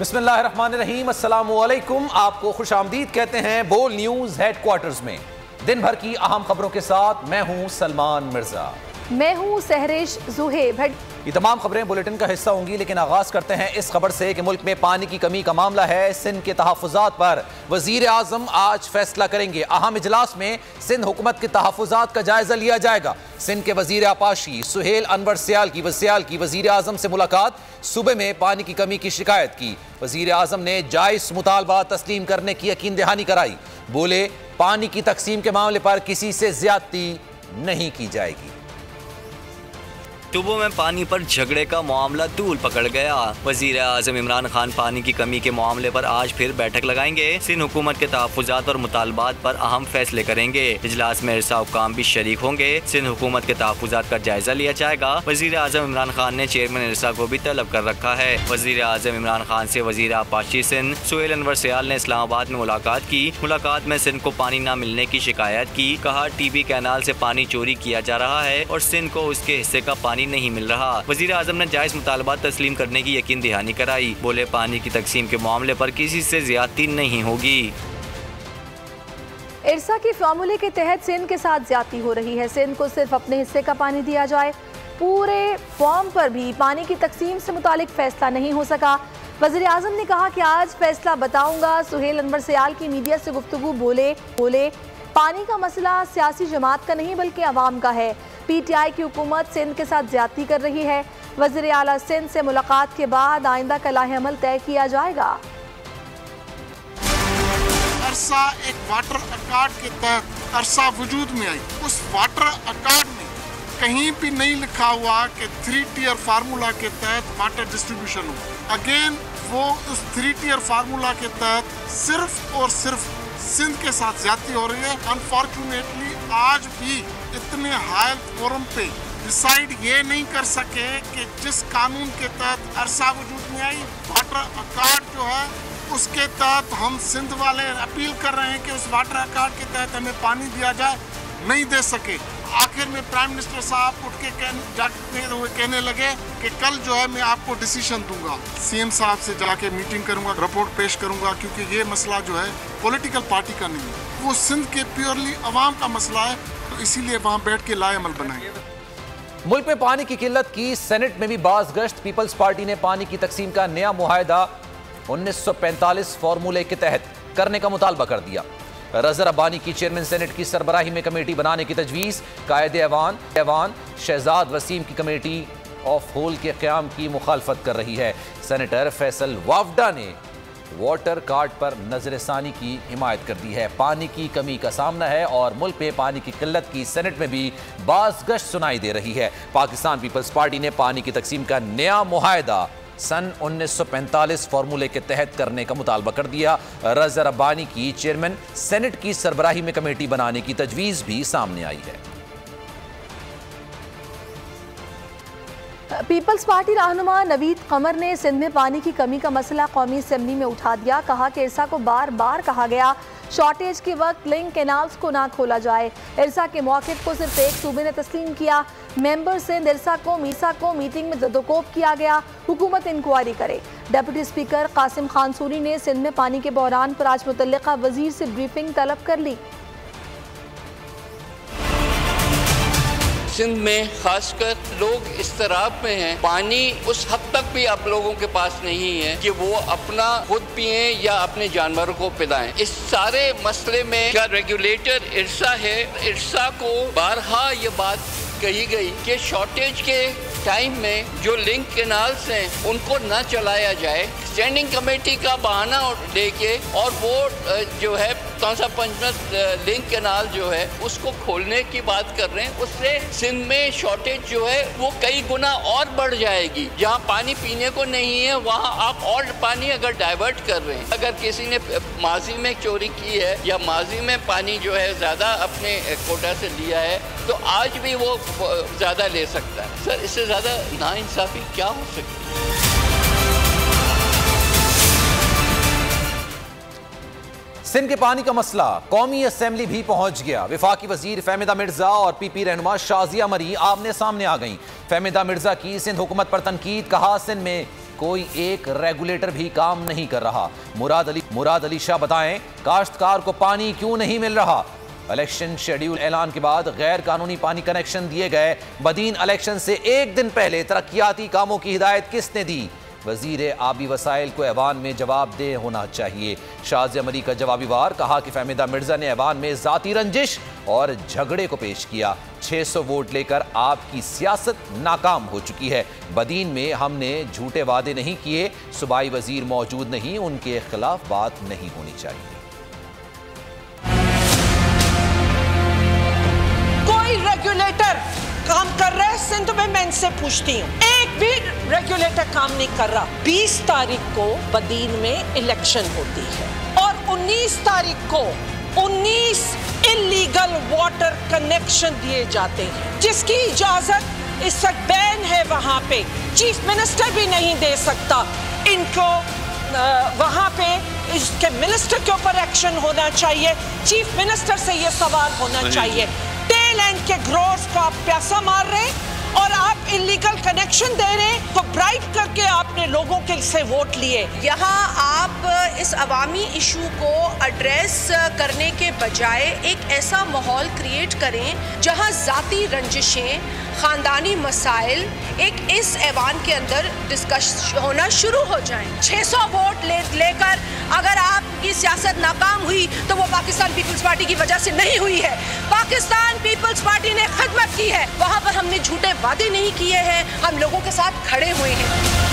बिस्मिल्लाहिर्रहमानिर्रहीम, अस्सलामुअलैकुम। आपको खुश आमदीद कहते हैं बोल न्यूज हेडक्वार्टर्स में। दिन भर की अहम खबरों के साथ मैं हूं सलमान मिर्जा। मैं हूं सहरिश जुहेब। ये तमाम खबरें बुलेटिन का हिस्सा होंगी, लेकिन आगाज करते हैं इस खबर से कि मुल्क में पानी की कमी का मामला है। सिंध के तहफ़्फ़ुज़ात पर वज़ीर आज़म आज फैसला करेंगे। अहम इजलास में सिंध हुकूमत के तहफ़्फ़ुज़ात का जायजा लिया जाएगा। सिंध के वज़ीर आपाशी सुहेल अनवर सियाल की वज़ीर आज़म से मुलाकात। सूबे में पानी की कमी की शिकायत की। वज़ीर आज़म ने जायज़ मुतालबा तस्लीम करने की यकीन दहानी कराई। बोले पानी की तकसीम के मामले पर किसी से ज्यादती नहीं की जाएगी। सूबों में पानी पर झगड़े का मामला तूल पकड़ गया। वजीर आज़म इमरान खान पानी की कमी के मामले पर आज फिर बैठक लगाएंगे। सिंध हुकूमत के तहफ़्फ़ुज़ात और मुतालबात पर अहम फैसले करेंगे। इजलास में इरसा हुक्काम भी शरीक होंगे। सिंध हुकूमत के तहफ़्फ़ुज़ात का जायजा लिया जाएगा। वजीर आज़म इमरान खान ने चेयरमैन इरसा को भी तलब कर रखा है। वजीर आज़म इमरान खान से वजीर आपाशी सिंध सुहेल अनवर सियाल ने इस्लामाबाद में मुलाकात की। मुलाकात में सिंध को पानी न मिलने की शिकायत की। कहा TB कैनाल से पानी चोरी किया जा रहा है और सिंध को उसके हिस्से का पानी नहीं मिल रहा। वजीर आज़म ने जायज मुतालबात तस्लीम करने की यकीन दहानी कराई। बोले पानी की तकसीम के मामले पर किसी से ज्यादती नहीं होगी। इरसा के फार्मूले के तहत सिंध के साथ ज्यादती हो रही है। सिंध को सिर्फ अपने हिस्से का पानी दिया जाए। पूरे फॉर्म पर भी पानी की तकसीम से मुतालिक फैसला नहीं हो सका। वज़ीर आज़म ने कहा कि आज फैसला बताऊंगा। सुहेल अनवर सियाल की मीडिया से गुफ्तगू बोले पानी का मसला सियासी जमात का नहीं बल्कि अवाम का है। PTI की हुकूमत सिंध के साथ ज्यादती कर रही है। वज़ीर आला सिंध से मुलाकात के बाद आइंदा का लाहे-अमल तय किया जाएगा। अरसा एक वाटर अकार्ड के तहत अरसा वजूद में आई। उस वाटर अकार्ड में कहीं भी नहीं लिखा हुआ कि 3 टियर फार्मूला के तहत वाटर डिस्ट्रीब्यूशन हो। अगेन वो उस 3 टियर फार्मूला के तहत सिर्फ और सिर्फ सिंध के साथ ज्यादती हो रही है। अनफॉर्चुनेटली आज भी इतने हाई फोरम पे डिसाइड ये नहीं कर सके कि जिस कानून के तहत अरसा वजूद में आई वाटर अकार्ड जो है उसके तहत हम सिंध वाले अपील कर रहे हैं कि उस वाटर अकार्ड के तहत हमें पानी दिया जाए, नहीं दे सके। आखिर में प्राइम मिनिस्टर साहब उठ के जाते हुए कहने लगे कि कल जो है मैं आपको डिसीजन दूंगा। CM साहब से जाके मीटिंग करूंगा, रिपोर्ट पेश करूंगा, क्योंकि ये मसला जो है पॉलिटिकल पार्टी का नहीं है, वो सिंध के प्योरली अवाम का मसला है। तो इसीलिए वहाँ बैठ के लाएअमल बनाएंगे। मुल्क में पानी की किल्लत की सेनेट में भी बाज गश्त। पीपल्स पार्टी ने पानी की तकसीम का नया मुआहदा 1945 फार्मूले के तहत करने का मुतालबा कर दिया। रज़ा रब्बानी की चेयरमैन सेनेट की सरबराही में कमेटी बनाने की तजवीज़। कायदे ऐवान शहजाद वसीम की कमेटी ऑफ होल के क़याम की मुखालफत कर रही है। सेनेटर फैसल वावडा ने वाटर कार्ड पर नजरसानी की हिमायत कर दी है। पानी की कमी का सामना है और मुल्क में पानी की किल्लत की सेनेट में भी बाज़ गश्त सुनाई दे रही है। पाकिस्तान पीपल्स पार्टी ने पानी की तकसीम का नया मुआहदा सन 1945 फार्मूले के तहत करने का मुतालबा कर दिया। रज़ा रब्बानी की चेयरमैन सेनेट की सरबराही में कमेटी बनाने की तजवीज़ भी सामने आई है। पीपल्स पार्टी रहनुमा नवीद कमर ने सिंध में पानी की कमी का मसला कौमी असेंबली में उठा दिया। कहा कि इरसा को बार बार कहा गया शॉर्टेज के वक्त लिंक कैनाल्स को ना खोला जाए। इरसा के मौक़िफ़ को सिर्फ एक सूबे ने तस्लीम किया। मेंबर सिंध इरसा को मीटिंग में जदोकोब किया गया। हुकूमत इंक्वायरी करे। डिप्टी स्पीकर कासिम खान सूरी ने सिंध में पानी के बहरान पर आज मुतल्लिका वजीर से ब्रीफिंग तलब कर ली। सिंध में खासकर लोग इस्तराब में हैं। पानी उस हद तक भी आप लोगों के पास नहीं है कि वो अपना खुद पिए या अपने जानवरों को पिलाएं। इस सारे मसले में क्या रेगुलेटर इरसा है। इरसा को बारहा ये बात कही गई कि शॉर्टेज के टाइम में जो लिंक कैनाल्स हैं उनको न चलाया जाए। स्टैंडिंग कमेटी का बहाना देके और वो जो है कौन-सा पंचमत लिंक कैनाल जो है उसको खोलने की बात कर रहे हैं। उससे सिंध में शॉर्टेज जो है वो कई गुना और बढ़ जाएगी। जहाँ पानी पीने को नहीं है वहाँ आप और पानी अगर डाइवर्ट कर रहे हैं। अगर किसी ने माजी में चोरी की है या माजी में पानी जो है ज़्यादा अपने कोटा से लिया है तो आज भी वो ज़्यादा ले सकता है। सर इससे ज़्यादा नाइंसाफ़ी क्या हो सकती है। सिंध के पानी का मसला कौमी असेंबली भी पहुंच गया। वफाकी वजीर फहमिदा मिर्जा और PP रहनुमा शाजिया मरी आमने सामने आ गईं। फहमिदा मिर्जा की सिंध हुकूमत पर तनकीद। कहा सिंध में कोई एक रेगुलेटर भी काम नहीं कर रहा। मुराद अली शाह बताएं, काश्तकार को पानी क्यों नहीं मिल रहा? इलेक्शन शेड्यूल ऐलान के बाद गैर कानूनी पानी कनेक्शन दिए गए। बदीन इलेक्शन से एक दिन पहले तरक्याती कामों की हिदायत किसने दी? वजीर आबी वसाइल को ऐवान में जवाबदेह होना चाहिए। शाज़िया मरी का जवाबी वार, कहा कि फहमीदा मिर्जा ने ऐवान में जाती रंजिश और झगड़े को पेश किया। 600 वोट लेकर आपकी सियासत नाकाम हो चुकी है। बदीन में हमने झूठे वादे नहीं किए। सूबाई वजीर मौजूद नहीं, उनके खिलाफ बात नहीं होनी चाहिए। कोई रेगुलेटर काम कर रहा है सिंध में? मैं इनसे पूछती हूँ, एक भी रेगुलेटर काम नहीं कर रहा। 20 तारीख को बदीन में इलेक्शन होती है और 19 तारीख को 19 इलीगल वाटर कनेक्शन दिए जाते हैं, जिसकी इजाजत इस वक्त बैन है। वहां पे चीफ मिनिस्टर भी नहीं दे सकता इनको। वहां पे इसके मिनिस्टर के ऊपर एक्शन होना चाहिए। चीफ मिनिस्टर से ये सवाल होना चाहिए। टेल एंड के ग्रोवर्स को आप प्यासा मार रहे हैं और आप इलीगल कनेक्शन दे रहे हैं, तो ब्राइब करके आपने लोगों के से वोट लिए। यहाँ आप इस अवामी इशू को एड्रेस करने के बजाय एक ऐसा माहौल क्रिएट करें जहाँ जाती रंजिशें, खानदानी मसाइल एक इस ऐवान के अंदर डिस्कस होना शुरू हो जाएं। 600 वोट लेकर अगर आपकी सियासत नाकाम हुई तो वो पाकिस्तान पीपल्स पार्टी की वजह से नहीं हुई है। पाकिस्तान पीपल्स पार्टी ने खिदमत की है, वहाँ पर हमने झूठे वादे नहीं किए हैं, हम लोगों के साथ खड़े हुए हैं।